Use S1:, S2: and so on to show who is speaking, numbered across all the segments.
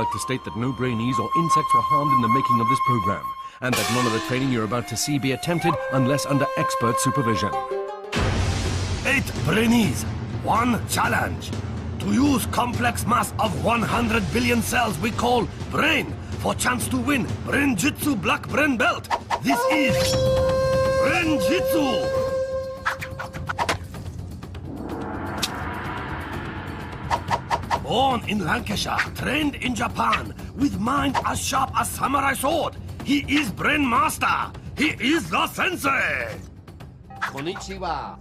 S1: I'd like to state that no Brainees or insects were harmed in the making of this program, and that none of the training you're about to see be attempted unless under expert supervision.
S2: 8 Brainees, 1 challenge. To use complex mass of 100 billion cells we call brain for chance to win Brain-Jitsu Black Brain Belt. This is Brain-Jitsu. Born in Lancashire, trained in Japan, with mind as sharp as samurai sword. He is Brain Master. He is the sensei.
S3: Konnichiwa,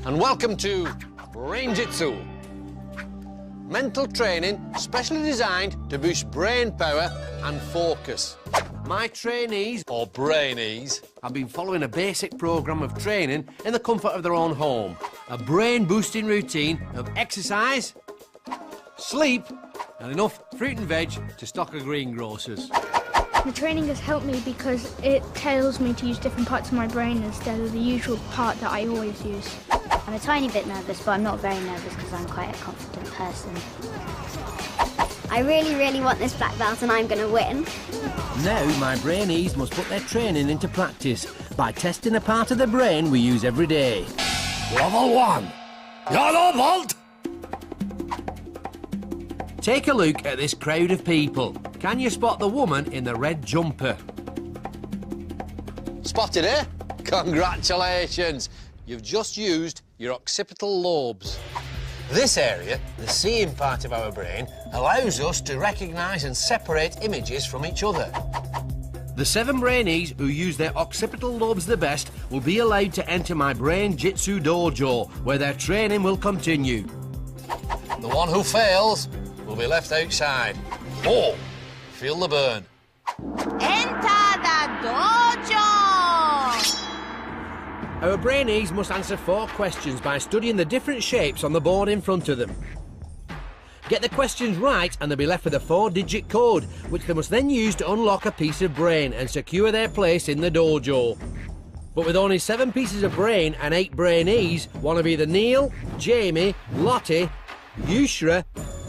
S3: and welcome to Brain-Jitsu. Mental training specially designed to boost brain power and focus. My trainees, or Brainees, have been following a basic programme of training in the comfort of their own home. A brain-boosting routine of exercise, sleep, and enough fruit and veg to stock a greengrocer's.
S4: The training has helped me because it tells me to use different parts of my brain instead of the usual part that I always use.
S5: I'm a tiny bit nervous, but I'm not very nervous because I'm quite a confident person. I really want this black belt and I'm going to win.
S6: Now my Brainees must put their training into practice by testing a part of the brain we use every day.
S2: Level 1, yellow vault.
S6: Take a look at this crowd of people. Can you spot the woman in the red jumper?
S3: Spotted, eh? Congratulations! You've just used your occipital lobes. This area, the seeing part of our brain, allows us to recognise and separate images from each other.
S6: The 7 Brainees who use their occipital lobes the best will be allowed to enter my Brain-Jitsu dojo, where their training will continue.
S3: The one who fails will be left outside. Oh, feel the burn.
S7: Enter the dojo!
S6: Our Brainees must answer 4 questions by studying the different shapes on the board in front of them. Get the questions right and they'll be left with a 4-digit code, which they must then use to unlock a piece of brain and secure their place in the dojo. But with only 7 pieces of brain and 8 Brainees, one of either Neil, Jamie, Lottie, Yusra,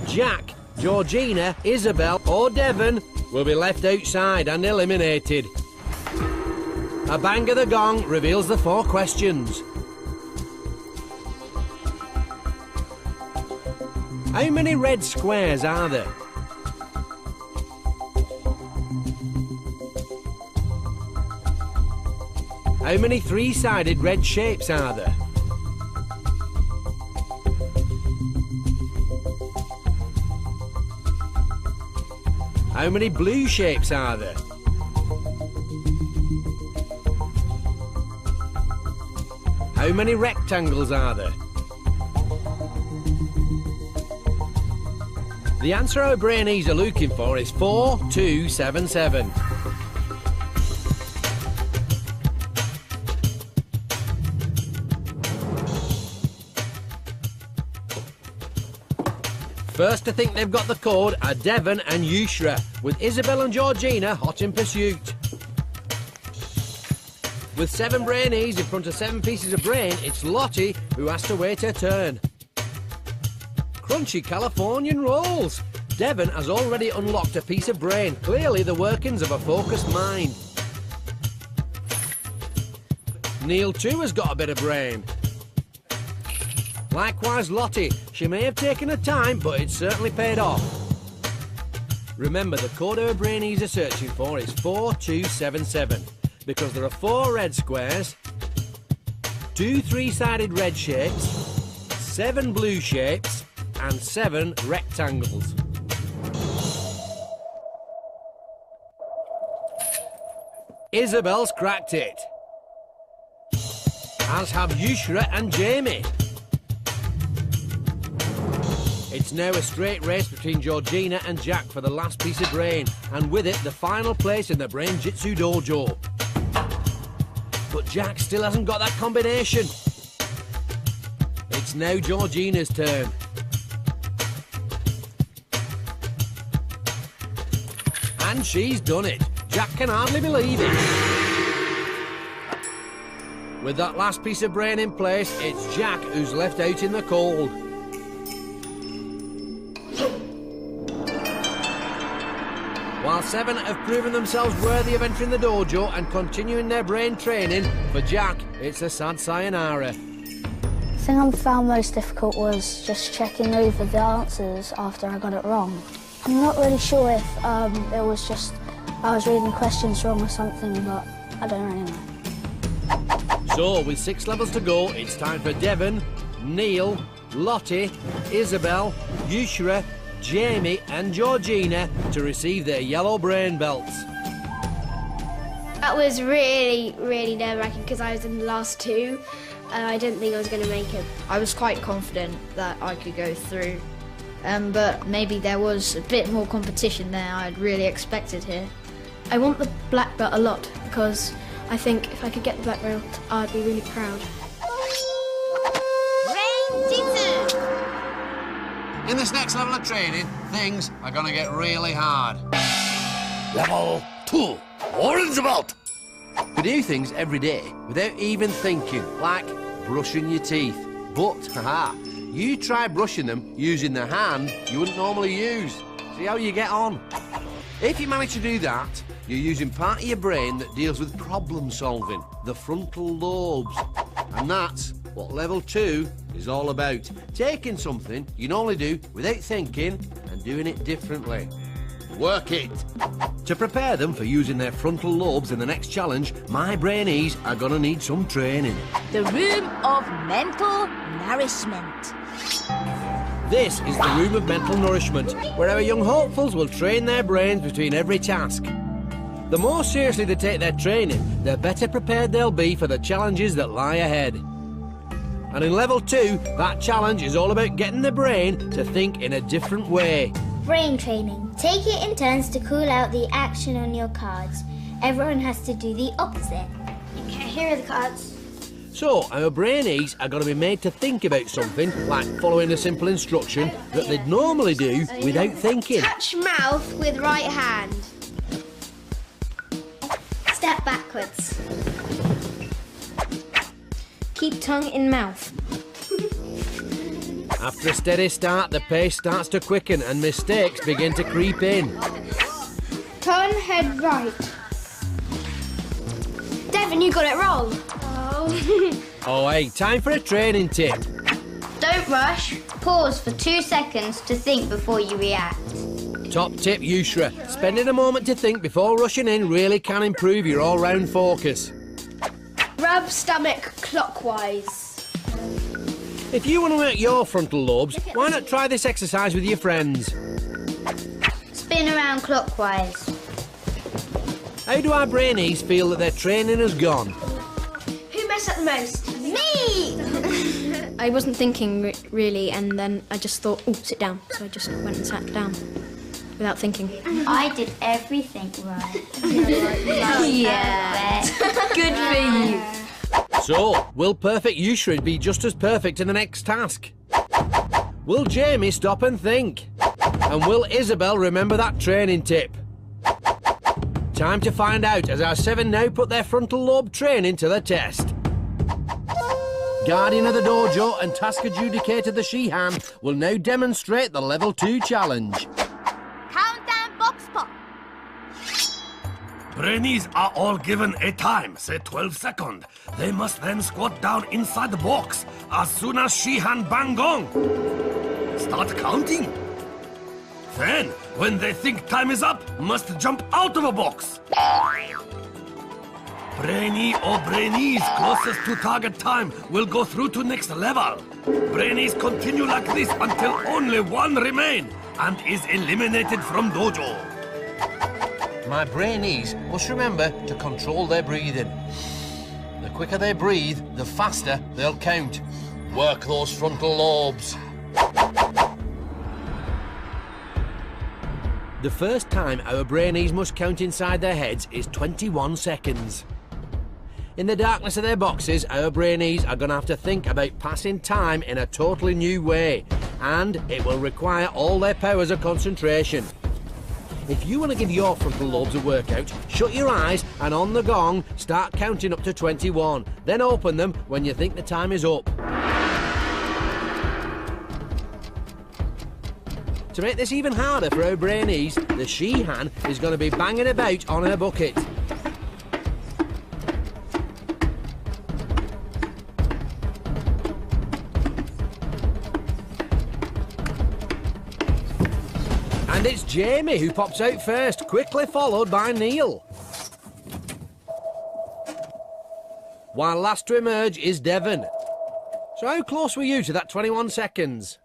S6: Jack, Georgina, Isobel or Devun will be left outside and eliminated. A bang of the gong reveals the 4 questions. How many red squares are there? How many 3-sided red shapes are there? How many blue shapes are there? How many rectangles are there? The answer our Brainees are looking for is 4277. First to think they've got the code are Devun and Yusra, with Isobel and Georgina hot in pursuit. With 7 Brainees in front of 7 pieces of brain, it's Lottie who has to wait her turn. Crunchy Californian rolls. Devun has already unlocked a piece of brain, clearly the workings of a focused mind. Neil too has got a bit of brain. Likewise Lottie, she may have taken her time, but it's certainly paid off. Remember, the code our Brainees are searching for is 4277, because there are 4 red squares, 2 3-sided red shapes, 7 blue shapes, and 7 rectangles. Isobel's cracked it, as have Yusra and Jamie. It's now a straight race between Georgina and Jack for the last piece of brain, and with it, the final place in the Brain-Jitsu dojo. But Jack still hasn't got that combination. It's now Georgina's turn. And she's done it. Jack can hardly believe it. With that last piece of brain in place, it's Jack who's left out in the cold. while 7 have proven themselves worthy of entering the dojo and continuing their brain training, for Jack, it's a sad sayonara.
S8: The thing I found most difficult was just checking over the answers after I got it wrong. I'm not really sure if it was just I was reading questions wrong or something, but I don't really know.
S6: So, with 6 levels to go, it's time for Devun, Neil, Lottie, Isobel, Yusra, Jamie and Georgina to receive their yellow brain belts.
S4: That was really, really nerve-wracking because I was in the last 2. I didn't think I was going to make it.
S9: I was quite confident that I could go through, but maybe there was a bit more competition than I'd really expected here.
S4: I want the black belt a lot because I think if I could get the black belt, I'd be really proud.
S7: Brain-Jitsu!
S3: In this next level of training, things are going to get really hard.
S2: Level 2, orange belt.
S6: We do things every day without even thinking, like brushing your teeth. But, you try brushing them using the hand you wouldn't normally use. See how you get on. If you manage to do that, you're using part of your brain that deals with problem solving, the frontal lobes. And that's what level 2 is all about. Taking something you can only do without thinking and doing it differently. Work it. To prepare them for using their frontal lobes in the next challenge, my Brainees are gonna need some training.
S7: The room of mental nourishment.
S6: This is the room of mental nourishment, where our young hopefuls will train their brains between every task. The more seriously they take their training, the better prepared they'll be for the challenges that lie ahead. And in level 2, that challenge is all about getting the brain to think in a different way.
S5: Brain training. Take it in turns to call out the action on your cards. Everyone has to do the opposite. Okay, here are the cards.
S6: So, our Brainees are going to be made to think about something, like following a simple instruction that they'd normally do without thinking.
S4: Touch mouth with right hand.
S5: Step backwards.
S4: Keep tongue in mouth.
S6: After a steady start, the pace starts to quicken and mistakes begin to creep in.
S4: Turn head right. Devun, you got it wrong.
S6: Oh, hey, time for a training tip.
S5: Don't rush. Pause for 2 seconds to think before you react.
S6: Top tip, Yusra. Spending a moment to think before rushing in really can improve your all-round focus.
S4: Rub stomach clockwise.
S6: If you want to work your frontal lobes, why not try this exercise with your friends?
S5: Spin around clockwise.
S6: How do our Brainees feel that their training has gone?
S4: Who messed up the most?
S5: Me!
S4: I wasn't thinking really, and then I just thought, oh, sit down. So I just went and sat down without thinking.
S5: I did everything right.
S7: Yeah. Good for you.
S6: So, will perfect Yusra be just as perfect in the next task? Will Jamie stop and think? And will Isobel remember that training tip? Time to find out as our 7 now put their frontal lobe training to the test. Guardian of the dojo and task adjudicator the Shihan will now demonstrate the level 2 challenge.
S7: Countdown box pop.
S2: Brainees are all given a time, say 12 seconds. They must then squat down inside the box as soon as Shihan bang gong. Start counting. Then, when they think time is up, must jump out of a box. Brainee or Brainees closest to target time will go through to next level. Brainees continue like this until only one remain and is eliminated from dojo.
S6: My Brainees must remember to control their breathing. The quicker they breathe, the faster they'll count. Work those frontal lobes. The first time our Brainees must count inside their heads is 21 seconds. In the darkness of their boxes, our Brainees are going to have to think about passing time in a totally new way, and it will require all their powers of concentration. If you want to give your frontal lobes a workout, shut your eyes and on the gong, start counting up to 21. Then open them when you think the time is up. To make this even harder for our Brainees, the she-han is going to be banging about on her bucket. And it's Jamie who pops out first, quickly followed by Neil. While last to emerge is Devun. So how close were you to that 21 seconds?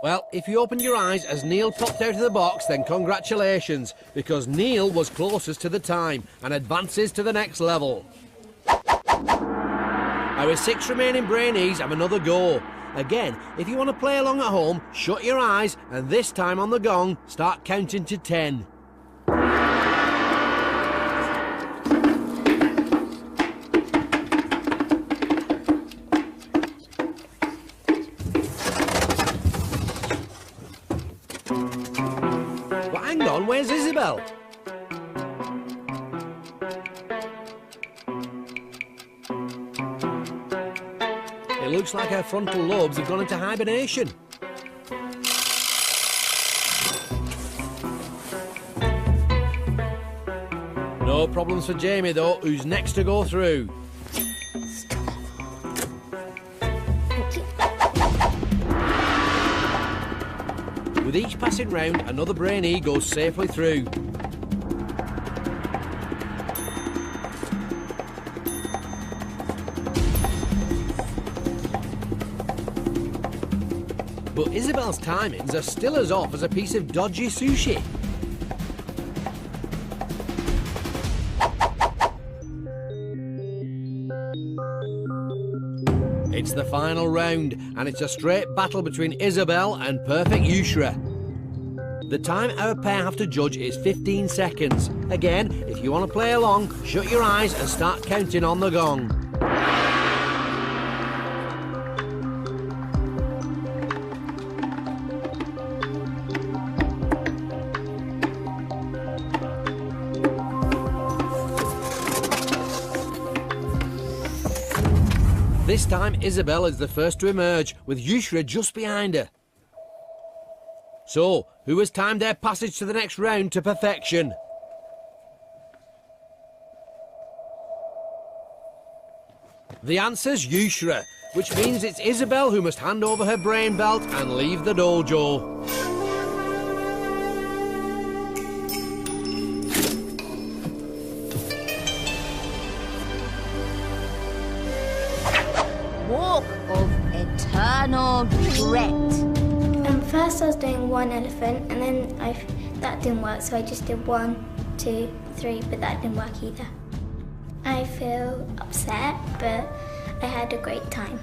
S6: Well, if you opened your eyes as Neil popped out of the box, then congratulations, because Neil was closest to the time and advances to the next level. Our 6 remaining Brainees have another go. Again, if you want to play along at home, shut your eyes and this time on the gong, start counting to 10. Well, hang on, where's Isobel? It looks like her frontal lobes have gone into hibernation. No problems for Jamie though, who's next to go through. With each passing round, another Brainee goes safely through. But Isobel's timings are still as off as a piece of dodgy sushi. It's the final round, and it's a straight battle between Isobel and perfect Yusra. The time our pair have to judge is 15 seconds. Again, if you want to play along, shut your eyes and start counting on the gong. This time, Isobel is the first to emerge, with Yusra just behind her. So, who has timed their passage to the next round to perfection? The answer's Yusra, which means it's Isobel who must hand over her brain belt and leave the dojo.
S7: Walk of eternal dread.
S4: First I was doing 1 elephant and then that didn't work, so I just did 1, 2, 3, but that didn't work either. I feel upset, but I had a great time.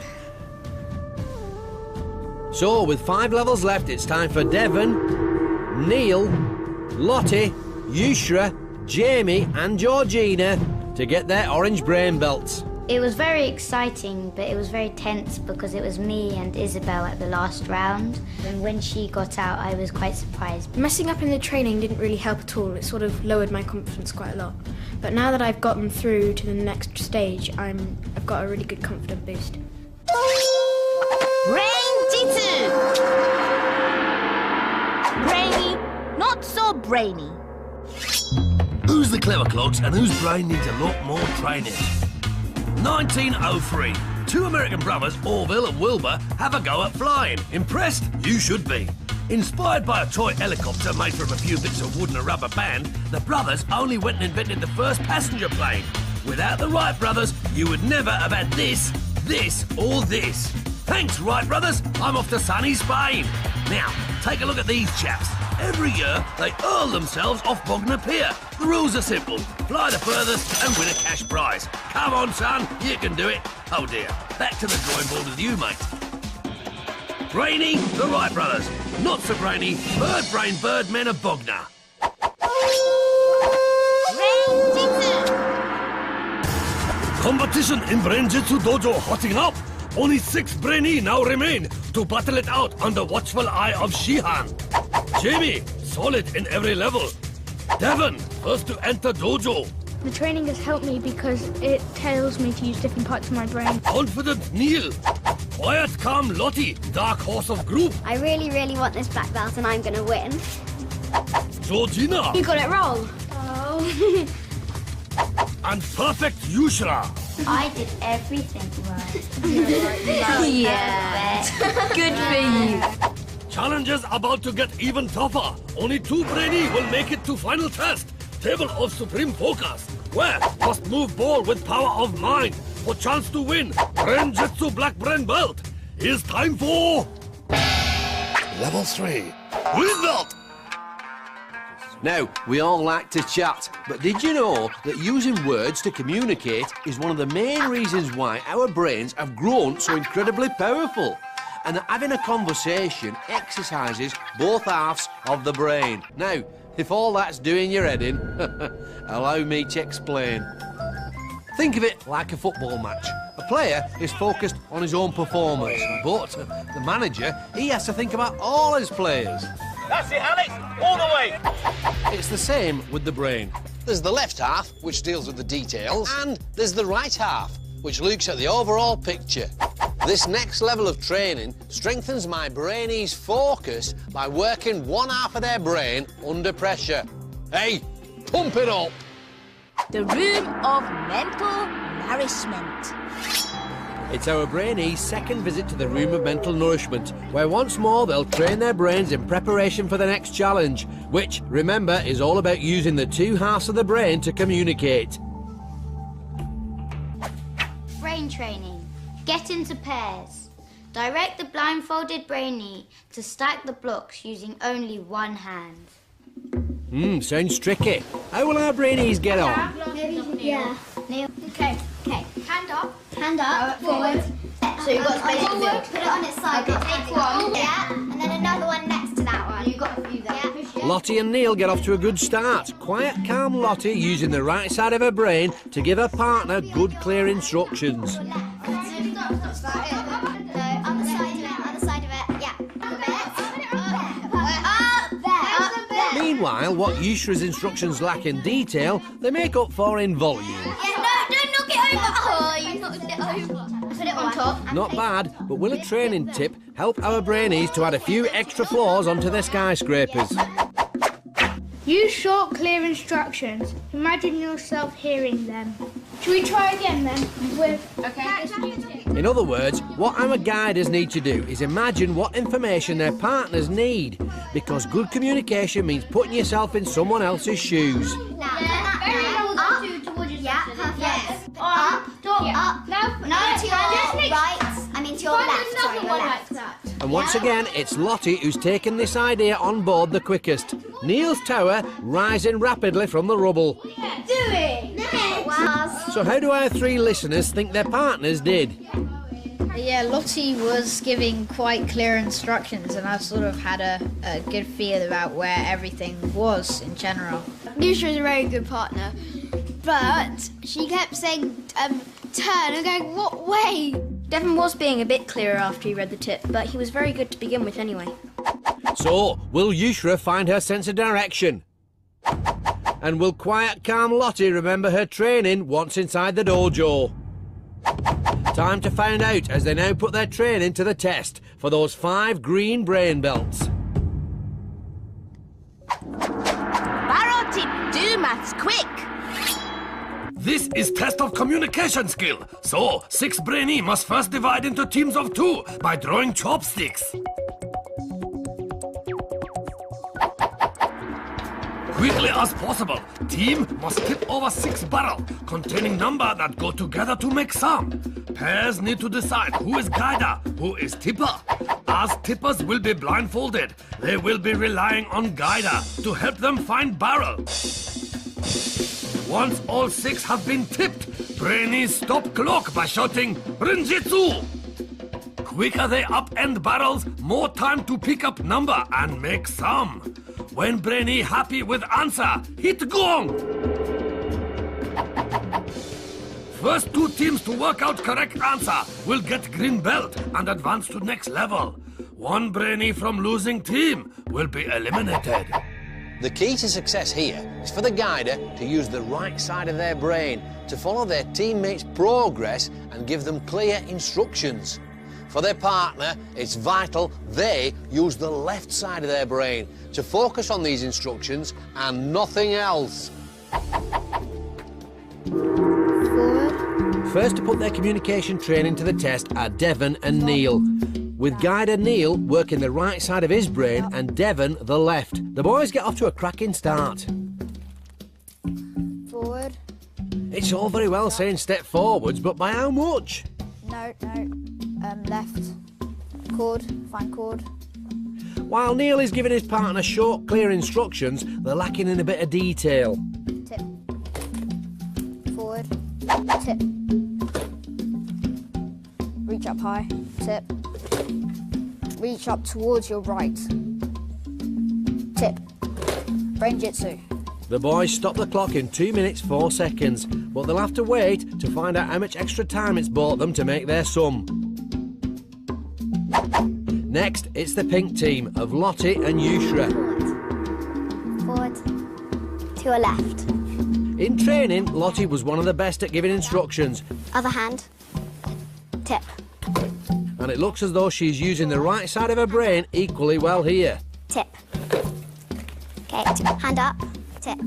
S6: So, with 5 levels left, it's time for Devun, Neil, Lottie, Yusra, Jamie and Georgina to get their orange brain belts.
S5: It was very exciting, but it was very tense because it was me and Isobel at the last round. And when she got out, I was quite surprised.
S10: Messing up in the training didn't really help at all. It sort of lowered my confidence quite a lot. But now that I've gotten through to the next stage, I've got a really good confidence boost.
S7: Brain-Jitsu! Brainy, not so brainy.
S2: Who's the clever clogs and whose brain needs a lot more training? 1903. 2 American brothers, Orville and Wilbur, have a go at flying. Impressed? You should be. Inspired by a toy helicopter made from a few bits of wood and a rubber band, the brothers only went and invented the first passenger plane. Without the Wright brothers, you would never have had this, or this. Thanks, Wright brothers. I'm off to sunny Spain. Now, take a look at these chaps. Every year, they hurl themselves off Bognor Pier. The rules are simple. Fly the furthest and win a cash prize. Come on, son, you can do it. Oh dear, back to the drawing board with you, mate. Brainy, the Wright brothers. Not so brainy, bird brain birdmen of Bognor.
S7: Brain-Jitsu!
S2: Competition in Brain-Jitsu dojo hotting up. Only 6 Brainee now remain to battle it out under watchful eye of Shihan. Jamie, solid in every level. Devun, first to enter dojo.
S10: The training has helped me because it tells me to use different parts of my brain.
S2: Confident Neil. Quiet, calm, Lottie, dark horse of group.
S5: I really, really want this black belt and I'm going to win.
S2: Georgina.
S10: You got it wrong.
S5: Oh.
S2: And perfect Yusra.
S4: I did everything right.
S7: Yeah. Good for you.
S2: Challenges about to get even tougher. Only 2 Brainees will make it to final test. Table of supreme focus. Where must move ball with power of mind for chance to win Brain-Jitsu black brain belt. Is time for level 3 green belt.
S6: Now, we all like to chat, but did you know that using words to communicate is one of the main reasons why our brains have grown so incredibly powerful? And that having a conversation exercises both halves of the brain. Now, if all that's doing your head in, allow me to explain. Think of it like a football match. A player is focused on his own performance, but the manager, he has to think about all his players.
S11: That's it, Alex, all the way.
S6: It's the same with the brain.
S3: There's the left half, which deals with the details, and there's the right half, which looks at the overall picture. This next level of training strengthens my Brainees' focus by working one half of their brain under pressure. Hey, pump it up!
S7: The room of mental nourishment.
S6: It's our Brainees' second visit to the room of mental nourishment, where once more they'll train their brains in preparation for the next challenge, which, remember, is all about using the 2 halves of the brain to communicate.
S4: Brain training. Get into pairs. Direct the blindfolded brainee to stack the blocks using only one hand.
S6: Sounds tricky. How will our Brainees get on?
S4: Yeah. Neil. Okay. Hand up. Hand up.
S5: Forward.
S4: So you've got space to
S5: Forward. Put it on its side.
S4: take one. Yeah. And then another one next to that one. You've got a few there. Yeah.
S6: Lottie and Neil get off to a good start. Quiet, calm Lottie using the right side of her brain to give her partner good, clear instructions. Meanwhile, what Yusra's instructions lack in detail, they make up for in volume.
S4: Yeah, no, don't knock it over. Oh, you knocked it over. Put it on top.
S6: Not bad, but will a training tip help our Brainees to add a few extra floors onto their skyscrapers?
S12: Use short, clear instructions. Imagine yourself hearing them. Should we try again then?
S6: In other words, what our guiders need to do is imagine what information their partners need, because good communication means putting yourself in someone else's shoes.
S4: Up. Yeah, perfect. Yes. Up. Up. No, to your right. I mean to your left. Sorry, your left.
S6: And once again, it's Lottie who's taken this idea on board the quickest. Neil's tower rising rapidly from the rubble.
S12: Yeah, do it!
S4: Wow.
S6: So how do our 3 listeners think their partners did?
S9: Yeah, Lottie was giving quite clear instructions and I sort of had a good feel about where everything was in general.
S10: Yusra is a very good partner, but she kept saying, turn, and going, what way? Devun was being a bit clearer after he read the tip, but he was very good to begin with anyway.
S6: So, will Yusra find her sense of direction? And will quiet, calm Lottie remember her training once inside the dojo? Time to find out as they now put their training to the test for those 5 green brain belts.
S7: Barrel tip, do maths quick.
S2: This is test of communication skill. So, 6 Brainees must first divide into teams of 2 by drawing chopsticks. Quickly as possible, team must tip over 6 barrels containing number that go together to make sum. Pairs need to decide who is guider, who is tipper. As tippers will be blindfolded, they will be relying on guider to help them find barrel. Once all 6 have been tipped, Brainees stop clock by shouting Brain-Jitsu. Quicker they upend barrels, more time to pick up number and make sum. When Brainee happy with answer, hit gong. First 2 teams to work out correct answer will get green belt and advance to next level. 1 Brainee from losing team will be eliminated.
S3: The key to success here is for the guider to use the right side of their brain to follow their teammates' progress and give them clear instructions. For their partner, it's vital they use the left side of their brain to focus on these instructions and nothing else.
S6: Forward. First to put their communication training to the test are Devun and Neil, with guider Neil working the right side of his brain and Devun the left. The boys get off to a cracking start.
S8: Forward.
S6: It's all very well saying step forwards, but by how much?
S8: No. Left. Chord. Find chord.
S6: While Neil is giving his partner short, clear instructions, they're lacking in a bit of detail.
S8: Tip. Forward. Tip. Reach up high. Tip. Reach up towards your right. Tip. Brain-Jitsu.
S6: The boys stop the clock in 2 minutes 4 seconds, but they'll have to wait to find out how much extra time it's bought them to make their sum. Next, it's the pink team of Lottie and Yusra.
S5: Forward. To your left.
S6: In training, Lottie was one of the best at giving instructions.
S5: Other hand. Tip.
S6: And it looks as though she's using the right side of her brain equally well here.
S5: Tip. Okay, hand up. Tip.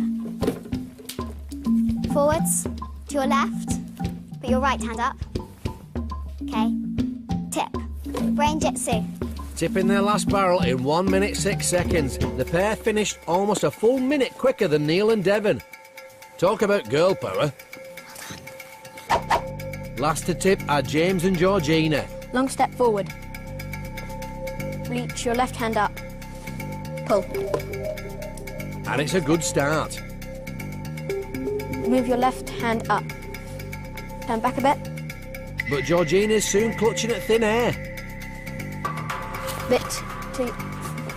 S5: Forwards. To your left. Put your right hand up. Okay. Tip. Brain-Jitsu.
S6: Tipping their last barrel in 1 minute 6 seconds. The pair finished almost a full minute quicker than Neil and Devun. Talk about girl power. Last to tip are James and Georgina.
S8: Long step forward. Reach your left hand up. Pull.
S6: And it's a good start.
S8: Move your left hand up. Turn back a bit.
S6: But Georgina's soon clutching at thin air.
S8: Bit to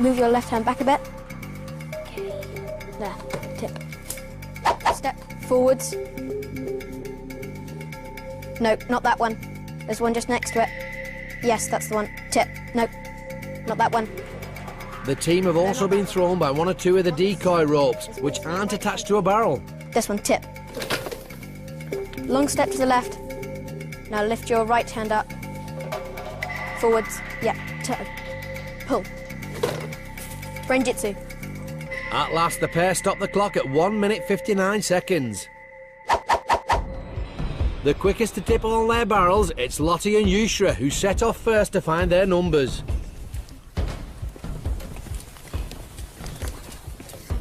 S8: move your left hand back a bit. Okay. There. Tip. Step forwards. No, not that one. There's one just next to it. Yes, that's the one. Tip. No, not that one.
S6: The team have also been thrown by 1 or 2 of the decoy ropes, which aren't attached to a barrel.
S8: This one. Tip. Long step to the left. Now lift your right hand up. Forwards. Yeah. Pull. Brain-Jitsu.
S6: At last, the pair stop the clock at 1 minute 59 seconds. The quickest to tip all their barrels, it's Lottie and Yusra, who set off first to find their numbers.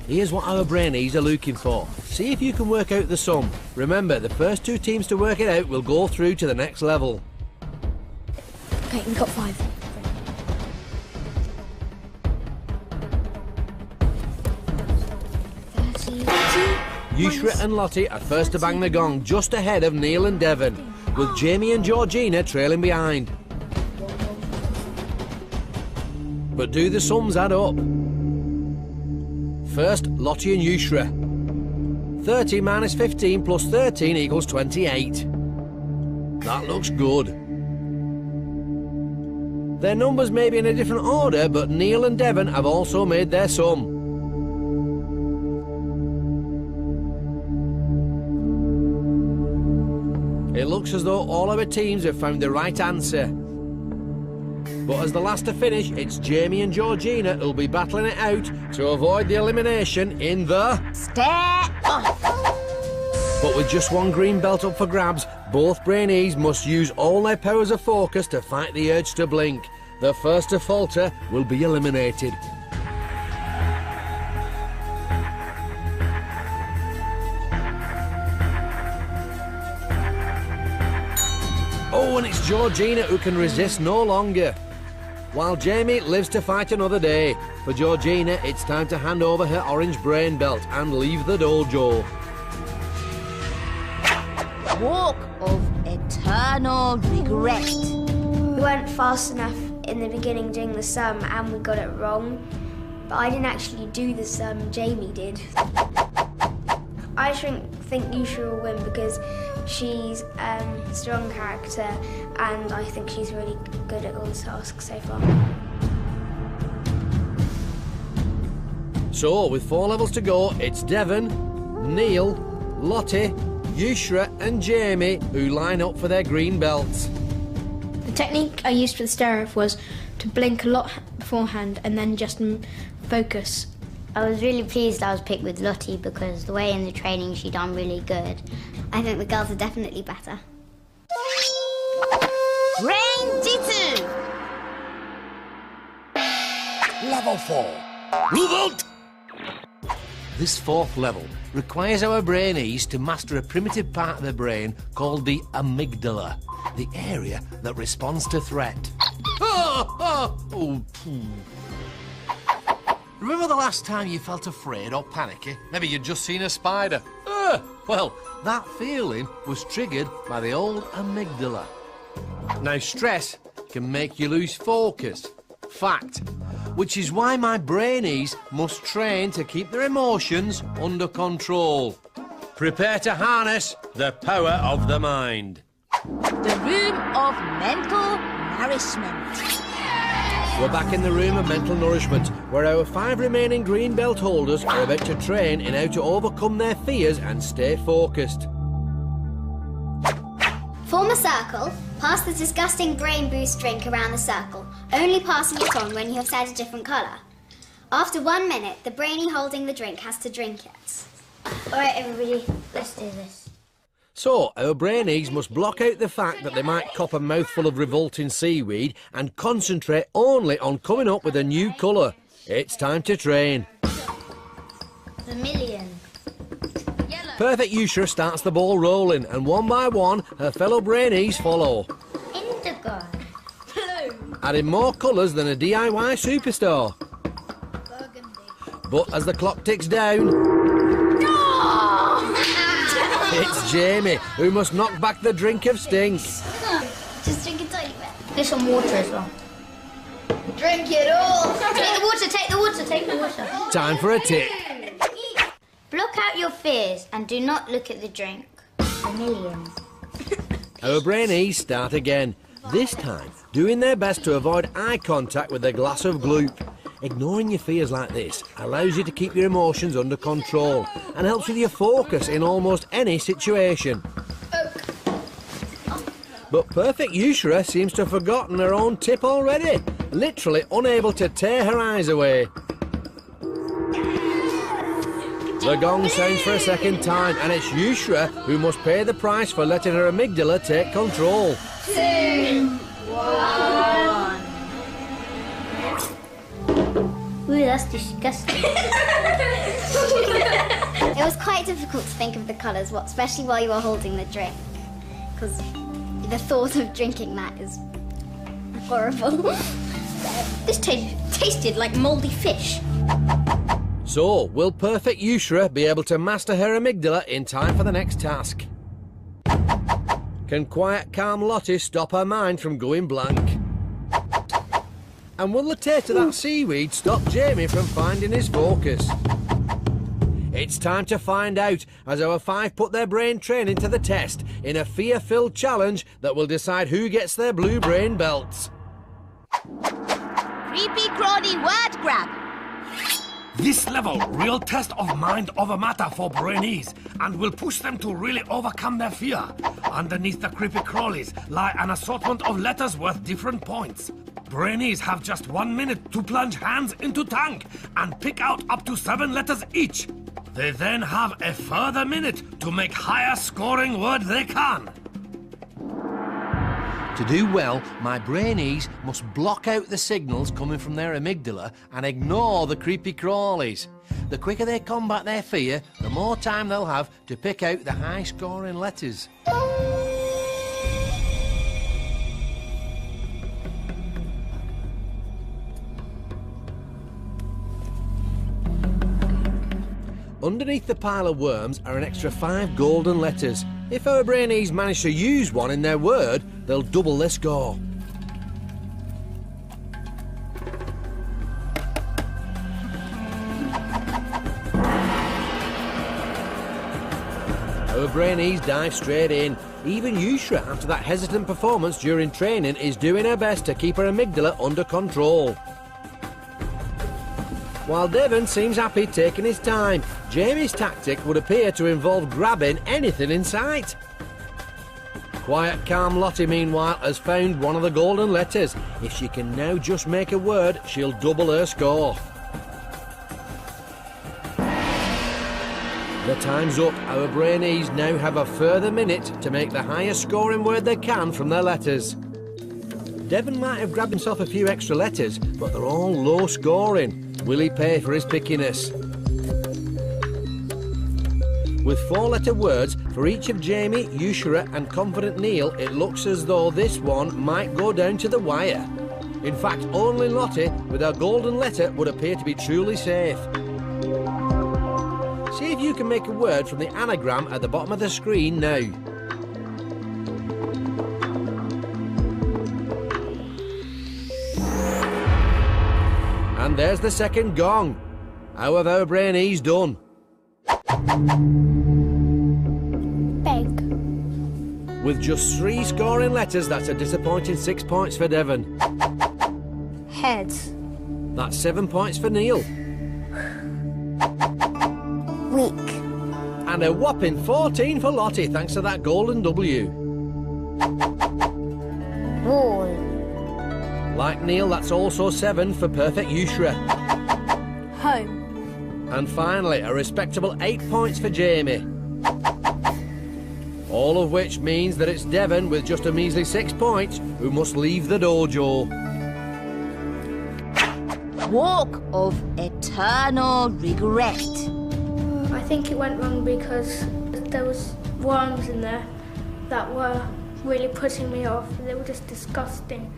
S6: Here's what our Brainees are looking for. See if you can work out the sum. Remember, the first 2 teams to work it out will go through to the next level.
S8: Okay, we've got 5.
S6: Yusra and Lottie are first to bang the gong, just ahead of Neil and Devun, with Jamie and Georgina trailing behind. But do the sums add up? First, Lottie and Yusra. 30 minus 15 plus 13 equals 28. That looks good. Their numbers may be in a different order, but Neil and Devun have also made their sum. It looks as though all our teams have found the right answer. But as the last to finish, it's Jamie and Georgina who'll be battling it out to avoid the elimination in the...
S7: Step off!
S6: But with just 1 green belt up for grabs, both Brainees must use all their powers of focus to fight the urge to blink. The first to falter will be eliminated. Oh, and it's Georgina who can resist no longer. While Jamie lives to fight another day. For Georgina, it's time to hand over her orange brain belt and leave the dojo.
S7: Walk of eternal regret.
S4: We weren't fast enough in the beginning doing the sum and we got it wrong. But I didn't actually do the sum, Jamie did. I think Yusra will win because she's a strong character and I think she's really good at all the tasks so far.
S6: So, with 4 levels to go, it's Devun, Neil, Lottie, Yusra and Jamie who line up for their green belts.
S8: The
S12: technique I used for the stare-off was to blink a lot beforehand and then just focus.
S5: I was really pleased I was picked with Lottie because the way in the training she done really good.
S10: I think the girls are definitely better.
S7: Brain-Jitsu!
S2: Level 4. Move out!
S6: This fourth level requires our Brainees to master a primitive part of the brain called the amygdala, the area that responds to threat. Remember the last time you felt afraid or panicky? Maybe you'd just seen a spider. Well, that feeling was triggered by the old amygdala. Now, stress can make you lose focus. Fact. Which is why my Brainees must train to keep their emotions under control. Prepare to harness the power of the mind.
S7: The room of mental nourishment.
S6: We're back in the room of mental nourishment, where our 5 remaining green belt holders are about to train in how to overcome their fears and stay focused.
S10: Form a circle, pass the disgusting brain boost drink around the circle, only passing it on when you have said a different colour. After 1 minute, the brainy holding the drink has to drink it.
S5: Alright everybody, let's do this.
S6: So, our Brainees must block out the fact that they might cop a mouthful of revolting seaweed and concentrate only on coming up with a new colour. It's time to train.
S5: Vermilion.
S6: Perfect Yusra starts the ball rolling, and one by one, her fellow Brainees follow.
S5: Indigo.
S7: Blue.
S6: Adding more colours than a DIY superstore.
S12: Burgundy.
S6: But as the clock ticks down... It's Jamie, who must knock back the drink of stink.
S10: Just drink a tiny bit.
S12: Get some water as well. Drink it all. Take the water, take the water, take the water.
S6: Time for a tip.
S5: Block out your fears and do not look at the drink. Vermilion.
S6: Our Brainees start again, this time doing their best to avoid eye contact with a glass of gloop. Ignoring your fears like this allows you to keep your emotions under control and helps with your focus in almost any situation. But perfect Yusra seems to have forgotten her own tip already, literally unable to tear her eyes away. The gong sounds for a second time, and it's Yusra who must pay the price for letting her amygdala take control.
S12: 2, 1.
S5: Ooh, that's disgusting.
S10: It was quite difficult to think of the colours, especially while you were holding the drink. Because the thought of drinking that is horrible.
S12: This tasted like mouldy fish.
S6: So, will perfect Yusra be able to master her amygdala in time for the next task? Can quiet, calm Lottie stop her mind from going blank? And will the taste of that seaweed stop Jamie from finding his focus? It's time to find out as our 5 put their brain training to the test in a fear-filled challenge that will decide who gets their blue brain belts.
S7: Creepy crawly word grab.
S2: This level, real test of mind over matter for Brainees, and will push them to really overcome their fear. Underneath the creepy crawlies lie an assortment of letters worth different points. Brainees have just 1 minute to plunge hands into tank and pick out up to 7 letters each. They then have a further minute to make higher scoring word they can.
S6: To do well, my Brainees must block out the signals coming from their amygdala and ignore the creepy crawlies. The quicker they combat their fear, the more time they'll have to pick out the high-scoring letters. Underneath the pile of worms are an extra 5 golden letters. If our Brainees manage to use one in their word, they'll double their score. Our Brainees dive straight in. Even Yusra, after that hesitant performance during training, is doing her best to keep her amygdala under control. While Devun seems happy taking his time, Jamie's tactic would appear to involve grabbing anything in sight. Quiet, calm Lottie, meanwhile, has found one of the golden letters. If she can now just make a word, she'll double her score. The time's up. Our Brainees now have a further minute to make the highest scoring word they can from their letters. Devun might have grabbed himself a few extra letters, but they're all low scoring. Will he pay for his pickiness? With 4-letter words for each of Jamie, Yusra and Confident Neil, it looks as though this one might go down to the wire. In fact, only Lottie with her golden letter would appear to be truly safe. See if you can make a word from the anagram at the bottom of the screen now. And there's the second gong. How have our Brainees done?
S8: Beg.
S6: With just 3 scoring letters, that's a disappointing 6 points for Devun.
S8: Head.
S6: That's 7 points for Neil.
S8: Weak.
S6: And a whopping 14 for Lottie, thanks to that golden W.
S8: Wall.
S6: Like Neil, that's also 7 for perfect Yusra.
S8: Home.
S6: And finally, a respectable 8 points for Jamie. All of which means that it's Devun with just a measly 6 points who must leave the dojo.
S7: Walk of eternal regret.
S12: I think it went wrong because there was worms in there that were really putting me off. They were just disgusting.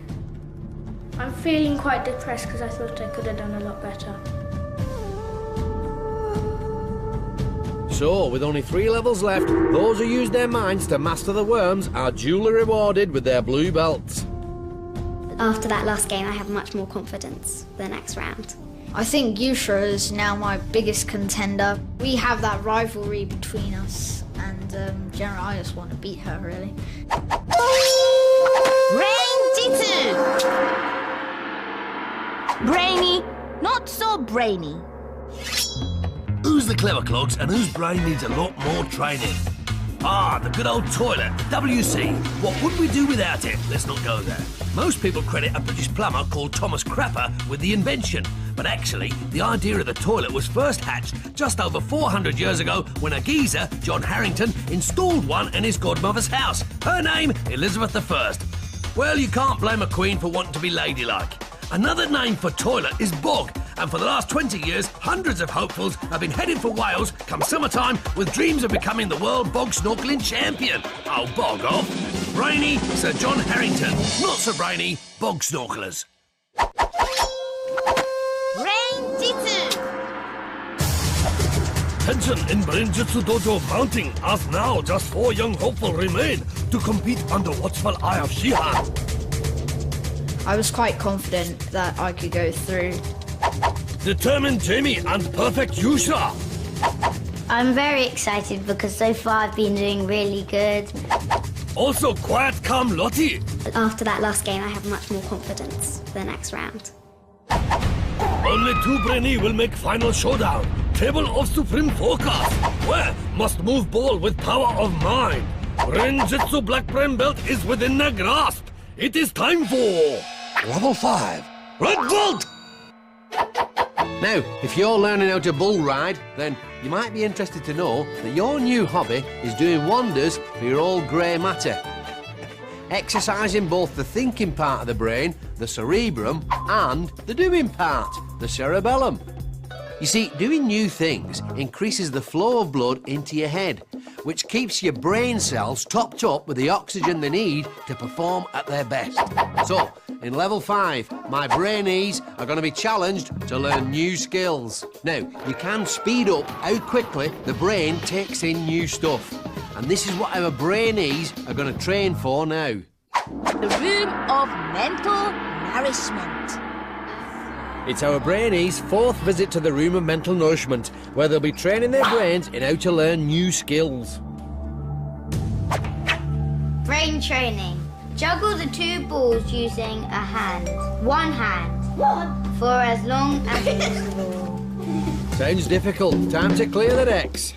S12: I'm feeling quite depressed because I thought I could have done a lot better.
S6: So, with only 3 levels left, those who use their minds to master the worms are duly rewarded with their blue belts.
S5: After that last game, I have much more confidence for the next round.
S9: I think Yusra is now my biggest contender. We have that rivalry between us, and generally I just want to beat her, really.
S7: Brain-Jitsu! Brainy, not so brainy.
S2: Who's the clever clogs and whose brain needs a lot more training? Ah, the good old toilet, WC. What would we do without it? Let's not go there. Most people credit a British plumber called Thomas Crapper with the invention. But actually, the idea of the toilet was first hatched just over 400 years ago when a geezer, John Harrington, installed one in his godmother's house. Her name, Elizabeth I. Well, you can't blame a queen for wanting to be ladylike. Another name for toilet is bog, and for the last 20 years, hundreds of hopefuls have been heading for Wales come summertime with dreams of becoming the world bog snorkeling champion. Oh, bog off. Brainy Sir John Harrington, not so brainy bog snorkelers.
S7: Brain-Jitsu!
S2: Tension in Brain-Jitsu Dojo mounting, as now just 4 young hopeful remain to compete under watchful eye of Shihan.
S9: I was quite confident that I could go through.
S2: Determined Jamie and perfect Yusra.
S5: I'm very excited because so far I've been doing really good.
S2: Also quiet, calm Lottie.
S5: After that last game, I have much more confidence for the next round.
S2: Only 2 Brainees will make final showdown. Table of supreme focus. Where must move ball with power of mind. Brain-Jitsu Black Brain Belt is within their grasp. It is time for Level 5, Red Belt!
S6: Now, if you're learning how to bull ride, then you might be interested to know that your new hobby is doing wonders for your old grey matter. Exercising both the thinking part of the brain, the cerebrum, and the doing part, the cerebellum. You see, doing new things increases the flow of blood into your head, which keeps your brain cells topped up with the oxygen they need to perform at their best. So, in Level 5, my Brainees are going to be challenged to learn new skills. Now, you can speed up how quickly the brain takes in new stuff. And this is what our Brainees are going to train for now.
S7: The room of mental nourishment.
S6: It's our Brainees' 4th visit to the room of mental nourishment, where they'll be training their brains in how to learn new skills.
S5: Brain training. Juggle the 2 balls using a hand. 1 hand. What? For as long as possible.
S6: Sounds difficult. Time to clear the decks.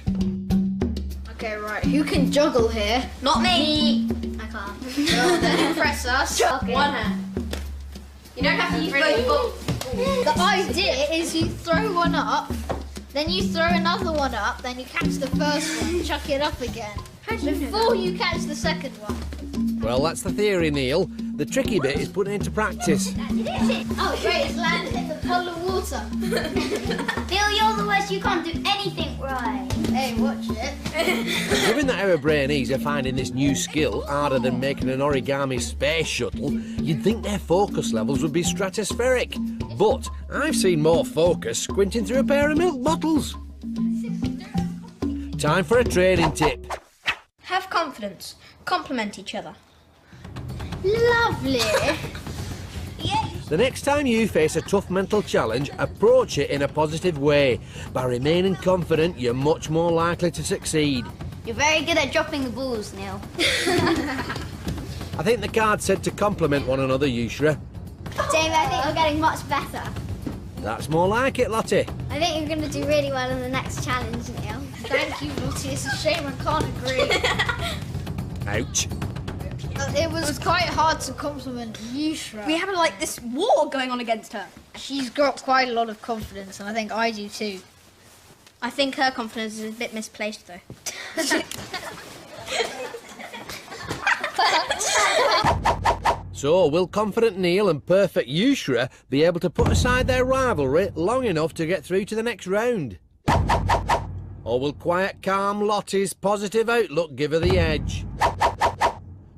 S9: Okay, right. Who can juggle here?
S5: Not me. I can't.
S9: Well, then press us.
S10: Okay.
S9: One hand.
S10: You don't have to use both.
S9: The idea is you throw one up, then you throw another one up, then you catch the first one, chuck it up again. Before you catch the second one.
S6: Well, that's the theory, Neil. The tricky bit is putting it into practice.
S9: Oh, great, it's landed in the puddle of water.
S5: Neil, you're the worst. You can't do anything right.
S9: Hey, watch it.
S6: Given that our Brainees are finding this new skill harder than making an origami space shuttle, you'd think their focus levels would be stratospheric. But I've seen more focus squinting through a pair of milk bottles. Time for a training tip.
S10: Have confidence. Compliment each other.
S9: Lovely.
S6: The next time you face a tough mental challenge, approach it in a positive way. By remaining confident, you're much more likely to succeed.
S5: You're very good at dropping the balls, Neil.
S6: I think the card said to compliment one another, Yusra.
S5: Jamie, I think you're getting much better.
S6: That's more like it, Lottie.
S5: I think you're going to do really well in the next challenge, Neil.
S9: Thank you, Lottie. It's a shame I can't agree.
S6: Ouch.
S9: It was quite hard to compliment Yusra.
S10: We have like this war going on against her.
S9: She's got quite a lot of confidence, and I think I do too.
S10: I think her confidence is a bit misplaced, though.
S6: So, will confident Neil and perfect Yusra be able to put aside their rivalry long enough to get through to the next round? Or will quiet, calm Lottie's positive outlook give her the edge?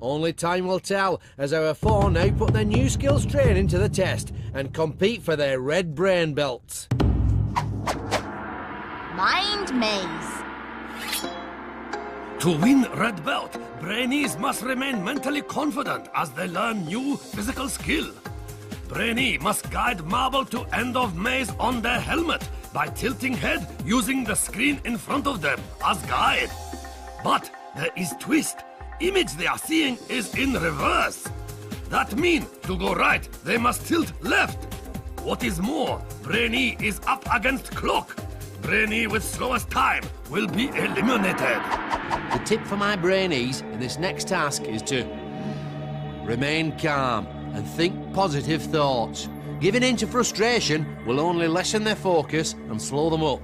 S6: Only time will tell, as our four now put their new skills training to the test and compete for their red brain belts.
S7: Mind maze.
S2: To win red belt, Brainees must remain mentally confident as they learn new physical skill. Brainee must guide marble to end of maze on their helmet by tilting head using the screen in front of them as guide. But there is twist. Image they are seeing is in reverse. That means to go right, they must tilt left. What is more, Brainee is up against clock. Brainee with slowest time will be eliminated.
S6: The tip for my Brainees in this next task is to remain calm and think positive thoughts. Giving in to frustration will only lessen their focus and slow them up.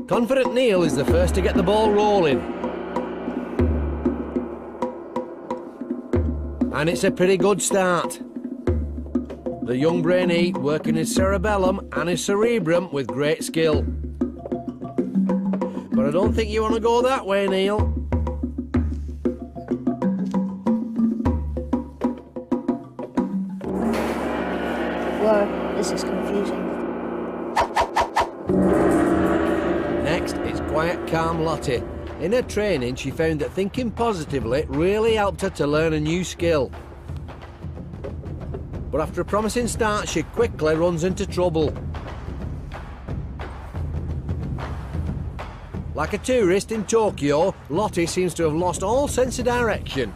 S6: Confident Neil is the first to get the ball rolling. And it's a pretty good start. The young Brainee working his cerebellum and his cerebrum with great skill. But I don't think you want to go that way, Neil.
S8: Whoa, this is confusing.
S6: Next, it's quiet, calm Lottie. In her training, she found that thinking positively really helped her to learn a new skill. But after a promising start, she quickly runs into trouble. Like a tourist in Tokyo, Lottie seems to have lost all sense of direction.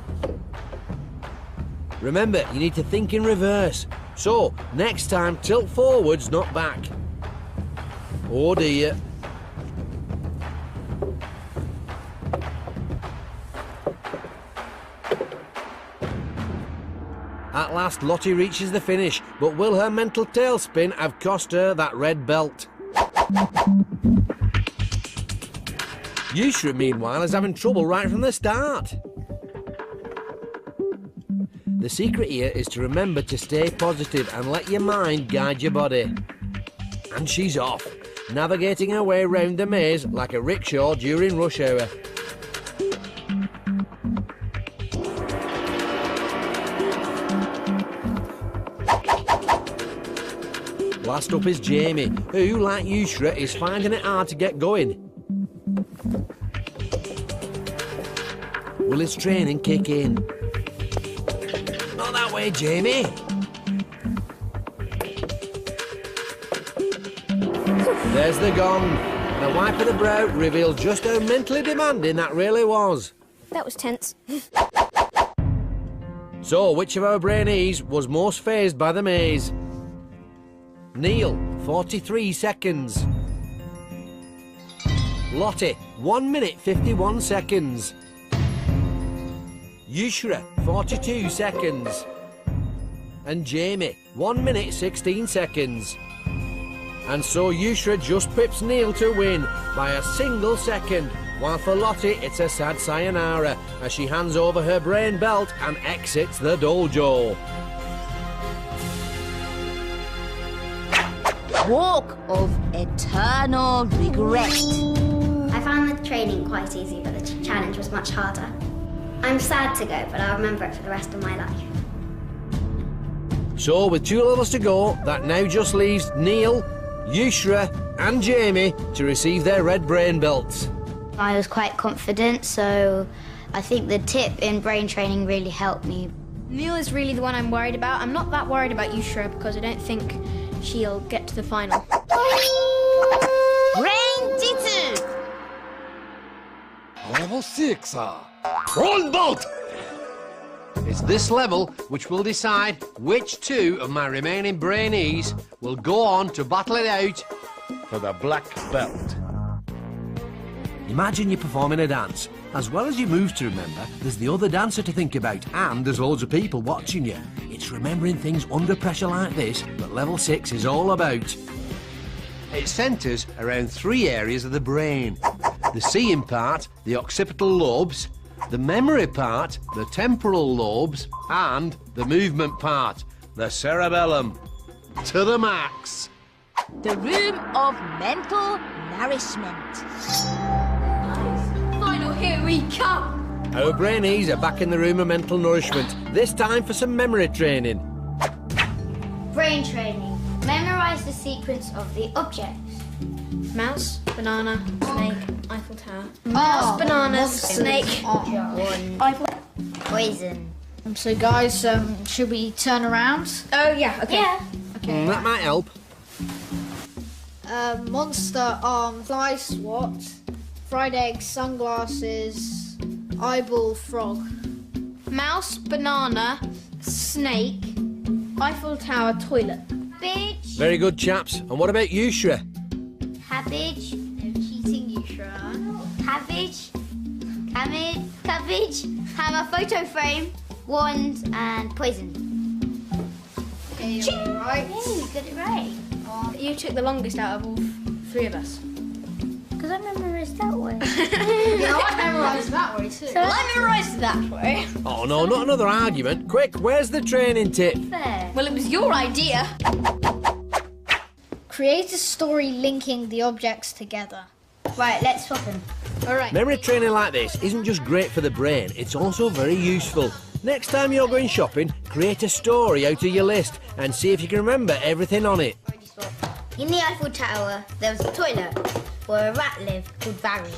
S6: Remember, you need to think in reverse. So, next time, tilt forwards, not back. Oh dear. At last, Lottie reaches the finish, but will her mental tailspin have cost her that red belt? Yusra, meanwhile, is having trouble right from the start. The secret here is to remember to stay positive and let your mind guide your body. And she's off, navigating her way round the maze like a rickshaw during rush hour. Last up is Jamie, who, like Yusra, is finding it hard to get going. Will his training kick in? Not that way, Jamie. There's the gong. And a wipe of the brow revealed just how mentally demanding that really was.
S10: That was tense.
S6: So, which of our Brainees was most fazed by the maze? Neil, 43 seconds. Lottie, 1 minute 51 seconds. Yusra, 42 seconds. And Jamie, 1 minute 16 seconds. And so Yusra just pips Neil to win by a single second, while for Lottie it's a sad sayonara as she hands over her brain belt and exits the dojo.
S7: Walk of eternal regret.
S5: I found the training quite easy, but the challenge was much harder. I'm sad to go, but I'll remember it for the rest of my life.
S6: So with 2 levels to go, that now just leaves Neil, Yusra and Jamie to receive their red brain belts.
S5: I was quite confident, so I think the tip in brain training really helped me.
S10: Neil is really the one I'm worried about. I'm not that worried about Yusra because I don't think she'll get to the final.
S7: Brain-Jitsu.
S2: Level 6, Roll bolt!
S3: It's this level which will decide which 2 of my remaining Brainees will go on to battle it out
S2: For the black belt.
S1: Imagine you're performing a dance. As well as your moves to remember, there's the other dancer to think about, and there's loads of people watching you. It's remembering things under pressure like this that level 6 is all about.
S3: It centres around 3 areas of the brain. The seeing part, the occipital lobes, the memory part, the temporal lobes, and the movement part, the cerebellum. To the max.
S7: The room of mental nourishment.
S10: Final, here we come.
S6: Our Brainees are back in the room of mental nourishment, this time for some memory training.
S5: Brain training. Memorize the sequence of the objects.
S10: Mouse, banana, snake, Eiffel Tower. Mouse, banana, snake,
S5: Eiffel. Poison.
S9: So guys, should we turn around?
S10: Oh yeah, okay.
S5: Yeah.
S10: Okay.
S6: That might help.
S9: Monster arm, fly swat, fried egg, sunglasses, eyeball, frog.
S10: Mouse, banana, snake, Eiffel Tower, toilet.
S5: Cabbage.
S6: Very good, chaps. And what about Yusra?
S5: Cabbage.
S9: Cheating Yusra.
S5: Cabbage. Cabbage. Hammer, photo frame, wand, and poison.
S9: Okay, you're right.
S5: Yay, you got it right.
S10: You took the longest out of all 3 of us.
S5: Because I memorised that way.
S9: Yeah, I memorised that way too.
S10: Well, I memorised that way.
S6: Oh no, not another argument. Quick, where's the training tip?
S5: Fair.
S10: Well, it was your idea.
S9: Create a story linking the objects together.
S5: Right, let's swap them.
S10: All right.
S6: Memory training like this isn't just great for the brain, it's also very useful. Next time you're going shopping, create a story out of your list and see if you can remember everything on it.
S5: In the Eiffel Tower, there was a toilet where a rat lived called Barry.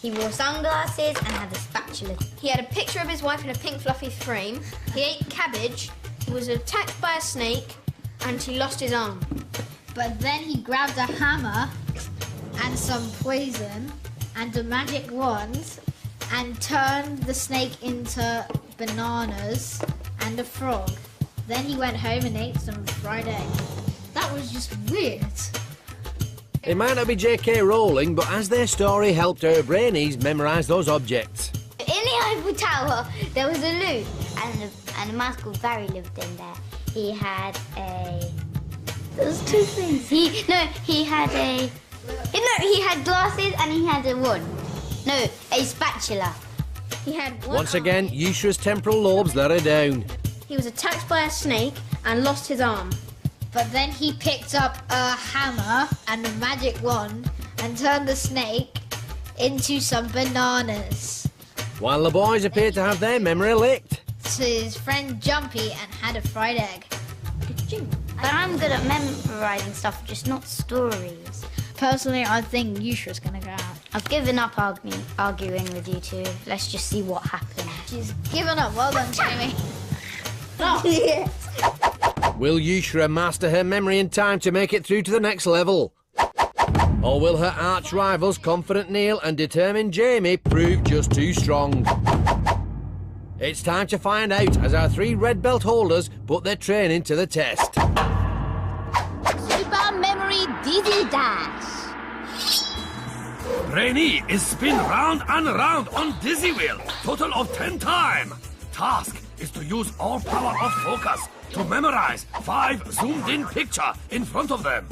S5: He wore sunglasses and had a spatula.
S10: He had a picture of his wife in a pink fluffy frame. He ate cabbage. He was attacked by a snake, and he lost his arm.
S9: But then he grabbed a hammer and some poison and a magic wand and turned the snake into bananas and a frog. Then he went home and ate some fried egg. That was just weird.
S6: It might not be J.K. Rowling, but as their story helped our Brainees memorise those objects.
S5: In the Eiffel Tower, there was a loo, and a mouse called Barry lived in there. He had a... There's 2 things. He had glasses and he had a wand. No, a spatula.
S10: He had one
S6: Once
S10: arm.
S6: again, Yusra's temporal lobes let her down.
S10: He was attacked by a snake and lost his arm.
S9: But then he picked up a hammer and a magic wand and turned the snake into some bananas.
S6: While the boys appear to have their memory licked.
S9: To his friend Jumpy and had a fried egg.
S5: But I'm good at memorising stuff, just not stories.
S9: Personally, I think Yusra's gonna go out.
S5: I've given up arguing with you two. Let's just see what happens.
S9: She's given up. Well done, Jamie.
S6: Will Yusra master her memory in time to make it through to the next level? Or will her arch rivals, confident Neil and determined Jamie, prove just too strong? It's time to find out as our 3 red belt holders put their training to the test.
S7: Super Memory Dizzy Dash.
S2: Brainee is spin round and round on dizzy wheel. Total of 10 times. task is to use all power of focus to memorize 5 zoomed-in pictures in front of them.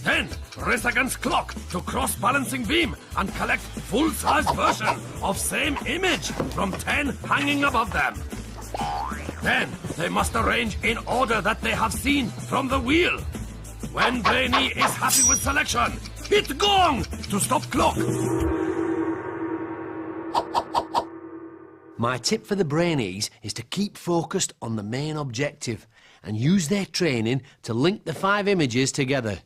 S2: Then, race against clock to cross-balancing beam and collect full-size version of same image from 10 hanging above them. Then, they must arrange in order that they have seen from the wheel. When Brainy is happy with selection, hit gong to stop clock.
S1: My tip for the Brainees is to keep focused on the main objective and use their training to link the 5 images together.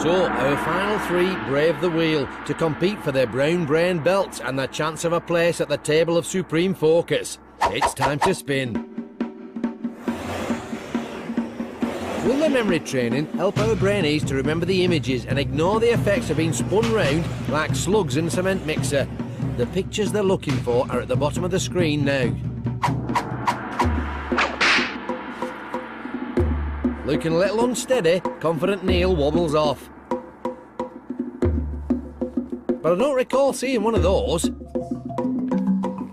S6: So, our final 3 brave the wheel to compete for their brown brain belts and their chance of a place at the table of supreme focus. It's time to spin. Will the memory training help our Brainees to remember the images and ignore the effects of being spun round like slugs in a cement mixer? The pictures they're looking for are at the bottom of the screen now. Looking a little unsteady, confident Neil wobbles off. But I don't recall seeing one of those.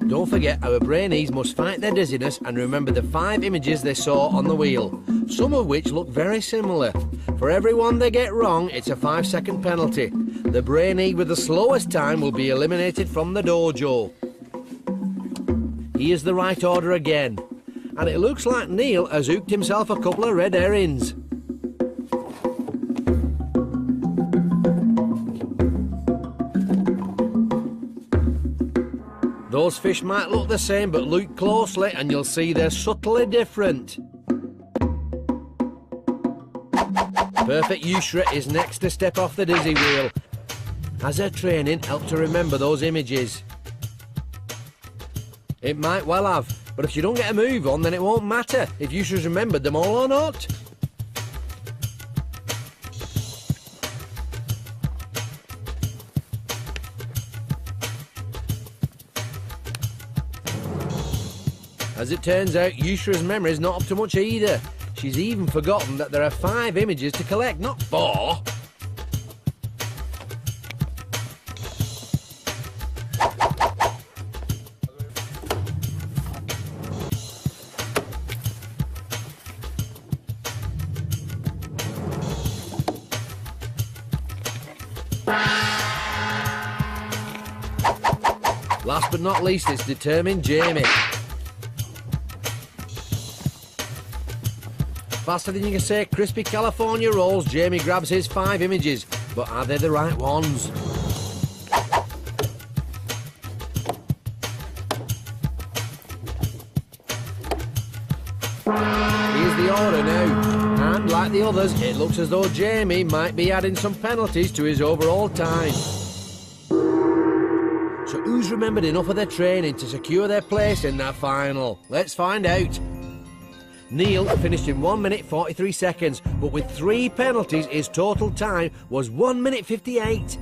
S6: Don't forget, our Brainees must fight their dizziness and remember the 5 images they saw on the wheel, some of which look very similar. For every one they get wrong, it's a 5-second penalty. The Brainee with the slowest time will be eliminated from the dojo. Here's the right order again. And it looks like Neil has hooked himself a couple of red herrings. Those fish might look the same, but look closely and you'll see they're subtly different. Perfect Yusra is next to step off the dizzy wheel. Has her training helped to remember those images? It might well have, but if you don't get a move on, then it won't matter if Yusra's remembered them all or not. As it turns out, Yusra's memory's not up to much either. She's even forgotten that there are 5 images to collect, not 4. Last but not least, it's determined Jamie. Faster than you can say crispy California rolls, Jamie grabs his 5 images. But are they the right ones? Here's the order now. And like the others, it looks as though Jamie might be adding some penalties to his overall time. So who's remembered enough of their training to secure their place in that final? Let's find out. Neil finished in 1 minute 43 seconds, but with 3 penalties, his total time was 1 minute 58.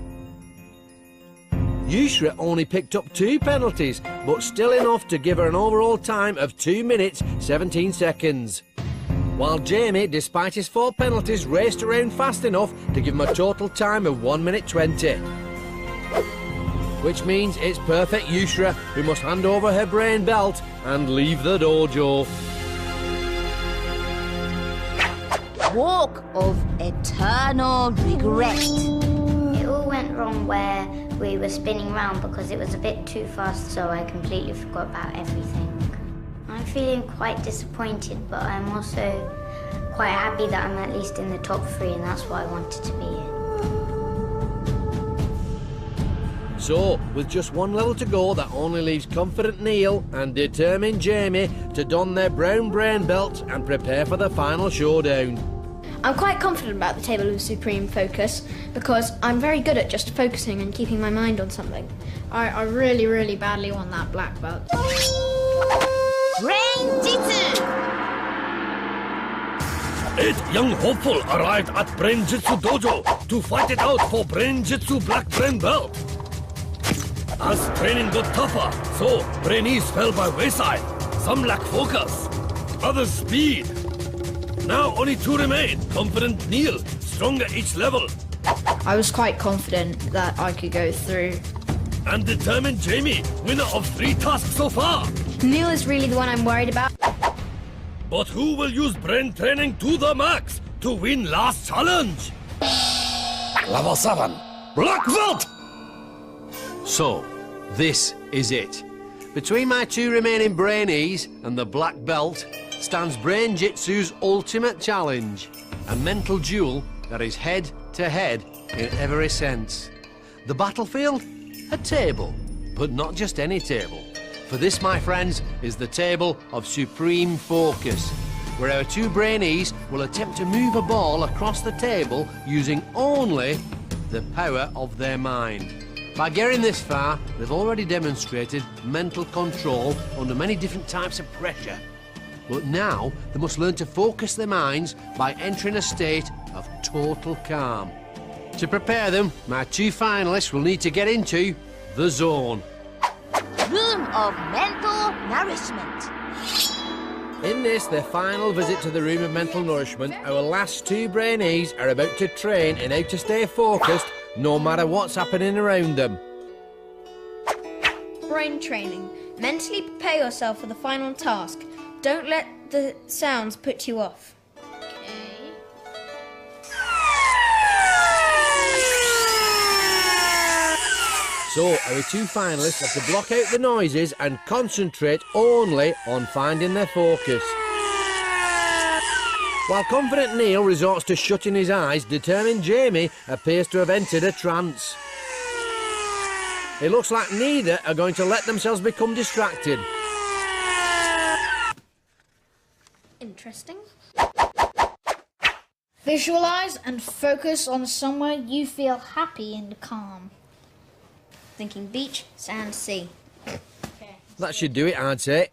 S6: Yusra only picked up 2 penalties, but still enough to give her an overall time of 2 minutes 17 seconds. While Jamie, despite his 4 penalties, raced around fast enough to give him a total time of 1 minute 20. Which means it's perfect Yusra who must hand over her brain belt and leave the dojo.
S7: Walk of eternal regret.
S4: It all went wrong where we were spinning round because it was a bit too fast, so I completely forgot about everything. I'm feeling quite disappointed, but I'm also quite happy that I'm at least in the top 3, and that's what I wanted to be in.
S6: So, with just 1 level to go, that only leaves confident Neil and determined Jamie to don their brown brain belts and prepare for the final showdown.
S10: I'm quite confident about the table of supreme focus because I'm very good at just focusing and keeping my mind on something.
S9: I really, really badly want that black belt.
S7: Brain-Jitsu!
S2: 8 young hopeful arrived at Brain-Jitsu dojo to fight it out for Brain-Jitsu black brain belt. As training got tougher, so Brainees fell by wayside. Some lack focus, others speed. Now only 2 remain, confident Neil, stronger each level.
S9: I was quite confident that I could go through.
S2: And determined Jamie, winner of 3 tasks so far.
S10: Neil is really the one I'm worried about.
S2: But who will use brain training to the max to win last challenge? Level 7, Black Belt!
S3: So, this is it. Between my two remaining Brainees and the Black Belt stands Brain-Jitsu's ultimate challenge. A mental duel that is head-to-head in every sense. The battlefield? A table. But not just any table. For this, my friends, is the table of supreme focus, where our two Brainees will attempt to move a ball across the table using only the power of their mind. By getting this far, they've already demonstrated mental control under many different types of pressure. But now, they must learn to focus their minds by entering a state of total calm. To prepare them, my two finalists will need to get into the zone.
S7: Room of mental nourishment.
S6: In this, their final visit to the room of mental nourishment, our last two Brainees are about to train in how to stay focused no matter what's happening around them.
S10: Brain training. Mentally prepare yourself for the final task. Don't let the sounds put you off.
S6: So, our two finalists have to block out the noises and concentrate only on finding their focus. While confident Neil resorts to shutting his eyes, determined Jamie appears to have entered a trance. It looks like neither are going to let themselves become distracted.
S10: Interesting.
S9: Visualize and focus on somewhere you feel happy and calm.
S10: Thinking beach, sand, sea.
S6: That should do it, I'd say.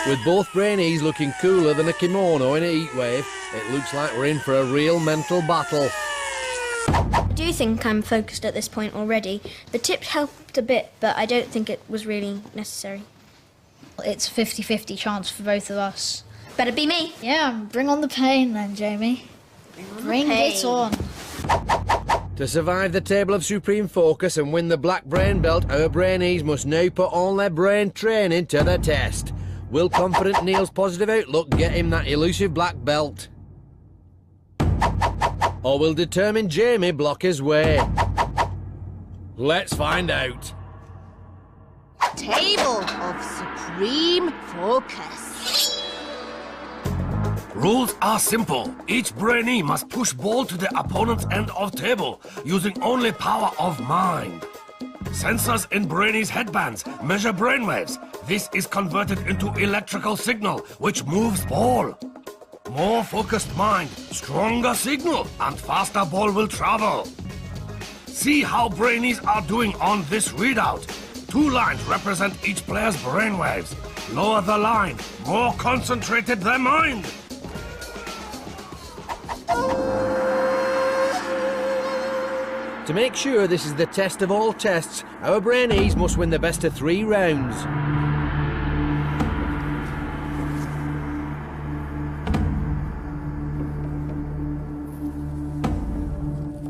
S6: With both Brainees looking cooler than a kimono in a heatwave, it looks like we're in for a real mental battle.
S10: I do think I'm focused at this point already. The tip helped a bit, but I don't think it was really necessary.
S9: It's 50-50 chance for both of us.
S10: Better be me.
S9: Yeah, bring on the pain then, Jamie. Bring it on.
S6: To survive the table of supreme focus and win the black brain belt, our Brainees must now put all their brain training to the test. Will confident Neil's positive outlook get him that elusive black belt? Or will determined Jamie block his way? Let's find out.
S7: Table of supreme focus.
S2: Rules are simple. Each Brainee must push ball to the opponent's end of table using only power of mind. Sensors in Brainees' headbands measure brainwaves. This is converted into electrical signal, which moves ball. More focused mind, stronger signal, and faster ball will travel. See how Brainees are doing on this readout. 2 lines represent each player's brainwaves. Lower the line, more concentrated their mind.
S6: To make sure this is the test of all tests, our Brainees must win the best of 3 rounds.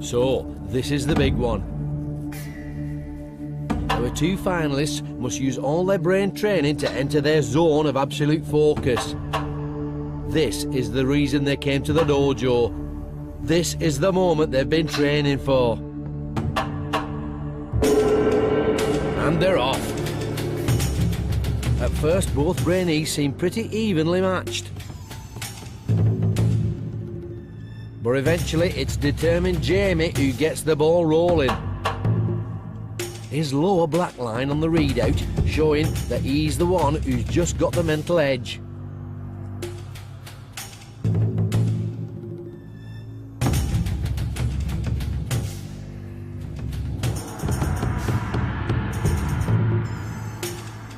S6: So, this is the big one. Our 2 finalists must use all their brain training to enter their zone of absolute focus. This is the reason they came to the dojo. This is the moment they've been training for. And they're off. At first, both Brainees seem pretty evenly matched. But eventually, it's determined Jamie who gets the ball rolling. His lower black line on the readout showing that he's the one who's just got the mental edge.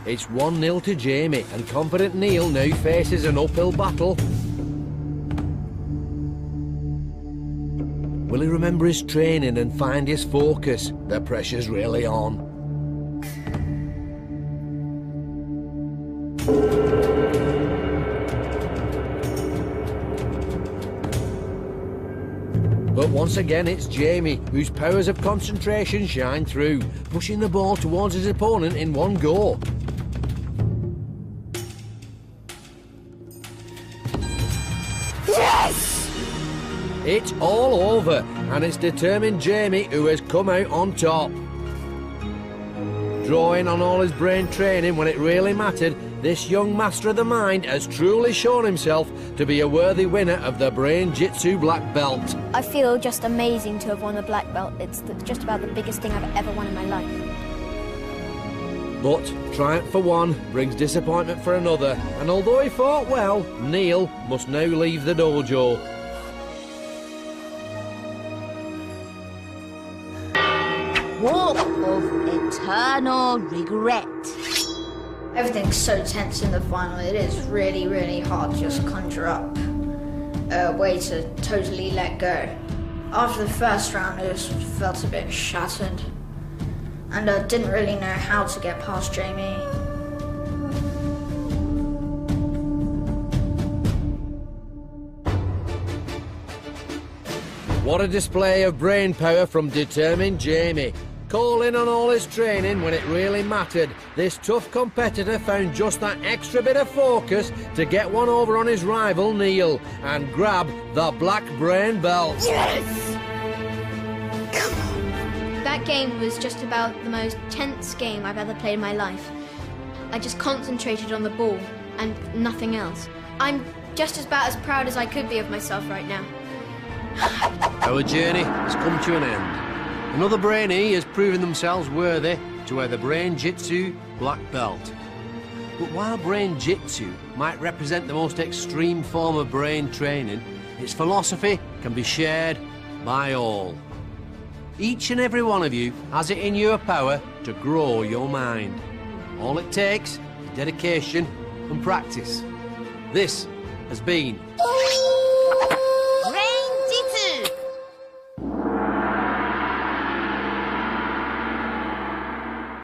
S6: It's 1-0 to Jamie, and confident Neil now faces an uphill battle. Will he remember his training and find his focus? The pressure's really on. But once again, it's Jamie, whose powers of concentration shine through, pushing the ball towards his opponent in one go.
S7: Yes!
S6: It's all over, and it's determined Jamie who has come out on top. Drawing on all his brain training when it really mattered, this young master of the mind has truly shown himself to be a worthy winner of the Brain-Jitsu black belt.
S10: I feel just amazing to have won the black belt. It's just about the biggest thing I've ever won in my life.
S6: But triumph for one brings disappointment for another, and although he fought well, Neil must now leave the dojo.
S7: Walk of eternal regret.
S9: Everything's so tense in the final. It is really, really hard to just conjure up a way to totally let go. After the first round, I just felt a bit shattered. And I didn't really know how to get past Jamie.
S6: What a display of brain power from determined Jamie. Calling on all his training when it really mattered, this tough competitor found just that extra bit of focus to get one over on his rival Neil and grab the black brain belt.
S10: Yes! Come on. That game was just about the most tense game I've ever played in my life. I just concentrated on the ball and nothing else. I'm just about as proud as I could be of myself right now.
S1: Our journey has come to an end. Another Brainee has proven themselves worthy to wear the Brain-Jitsu black belt. But while Brain-Jitsu might represent the most extreme form of brain training, its philosophy can be shared by all. Each and every one of you has it in your power to grow your mind. All it takes is dedication and practice. This has been